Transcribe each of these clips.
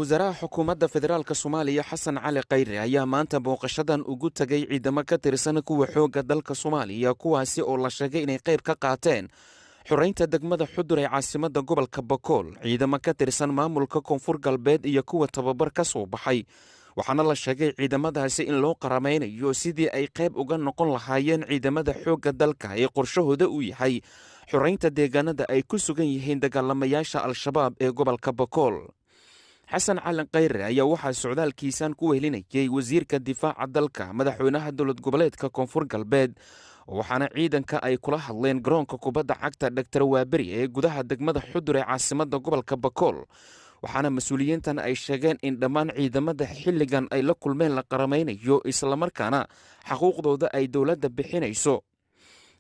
wasaaraha xukuumadda federaalka Soomaaliya Xasan Cali Khayre ayaa maanta booqashadan ugu tagay ciidamo ka tirsan kuwa xoogga dalka Soomaaliya kuwaasi oo la sheegay inay qayb ka qaateen xoreynta degmada Xudur ee caasimadda gobolka Bakool. Ciidamo ka tirsan maamulka Koonfur Galbeed iyo kuwa tababar ka soo baxay waxaana la sheegay ciidamadaasi in loo qarameynayo sidii ay qayb uga noqon lahaayeen ciidamada xoogga dalka ee qorshahooda uu yahay xoreynta deegaanada ay ku sugan yihiin dagaalamayaasha Al-Shabaab ee gobolka Bakool. Xasan Cali Khayre ayaa waxaa socdaalkiisan ku wehelinayay wasiirka difaaca dalka madaxweynaha dowlad goboleedka Koonfur Galbeed waxaana ciidanka ay kula hadleen garoonka kubadda cagta Dr. Waaberi ee gudaha degmada Xudur ee caasimadda gobolka Bakool. waxaana mas'uuliyiintan ay sheegeen in dhammaan ciidamada xilligan ay la kulmeen la qarameynayo isla markaana xaquuqdooda ay dowladda bixinayso.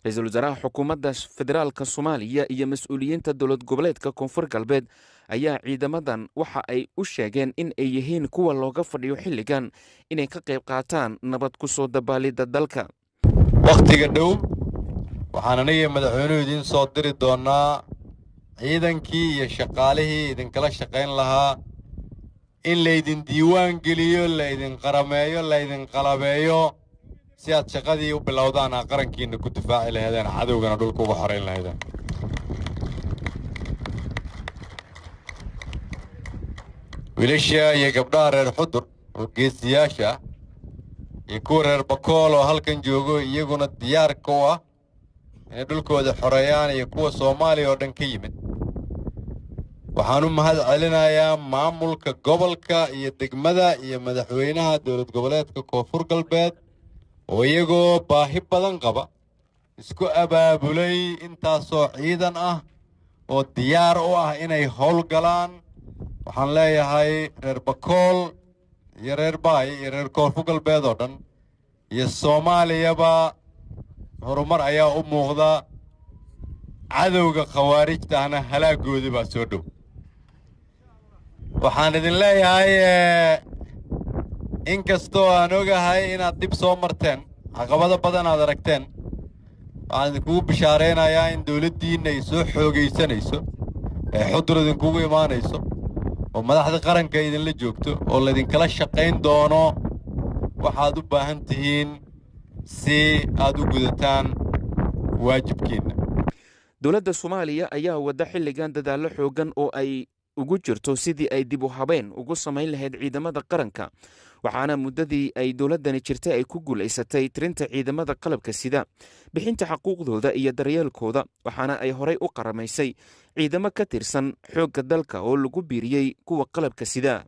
Ra'iisul Wasaaraha Xukuumadda Federaalka Soomaaliya iyo mas'uuliyiinta dowlad goboleedka Koonfur Galbeed ayaa ciidamadan waxa ay u sheegeen in ay yihiin kuwa looga fadhiyo xilligan inay ka qayb qaataan nabad ku soo dabaalidda dalka. waqtiga dhow waxaan aniga madaxweynuhu idin soo diri doonaa ciidankii iyo shaqaalihii idinkala shaqayn lahaa in laydin diiwaan geliyo, laydin qarameeyo, laydin qalabeeyo si aad shaqadii u bilowdaan qarankiina ku difaaci lahaydeen, cadowgana dhulka uga xoreyn lahaydeen. wiilasha iyo gabdhaha reer Xudur oo geesiyaasha iyo kuwa reer Bakool oo halkan joogo iyaguna diyaar ku ah inay dhulkooda xoreeyaan iyo kuwa Soomaaliya oo dhan ka yimid. waxaan u mahad celinayaa maamulka gobolka iyo degmada iyo madaxweynaha dowlad goboleedka Koonfur Galbeed oo iyagoo baahi badan qaba isku abaabulay intaasoo ciidan ah oo diyaar u ah inay howl galaan. waxaan leeyahay reer Bakool iyo reer Baay iyo reer Koonfur Galbeed oo dhan iyo Soomaaliyaba horumar ayaa u muuqda. cadowga khawaarijtaana halaagoodii baa soo dhow. waxaan idin leeyahay inkastoo aan ogahay inaad dib soo marteen, caqabado badan aad aragteen, waxaan idinkugu bishaaraynayaa in dowladdiinna ay soo xoogaysanayso, ee Xudur idinkugu imaanayso, oo madaxda qaranka idinla joogto, oo laydinkala shaqayn doono waxaad u baahan tihiin si aad u gudataan waajibkiinna. dowladda Soomaaliya ayaa wada xilligan dadaallo xoogan oo ay ugu jirto sidii ay dib u habeen ugu samayn lahayd ciidamada qaranka. waxaana muddadii ay dowladdani jirtay ay ku guulaysatay tirinta ciidamada qalabka sida, bixinta xaquuqdooda iyo daryeelkooda, waxaana ay horay u qaramaysay ciidamo ka tirsan xoogga dalka oo lagu biiriyey kuwa qalabka sida.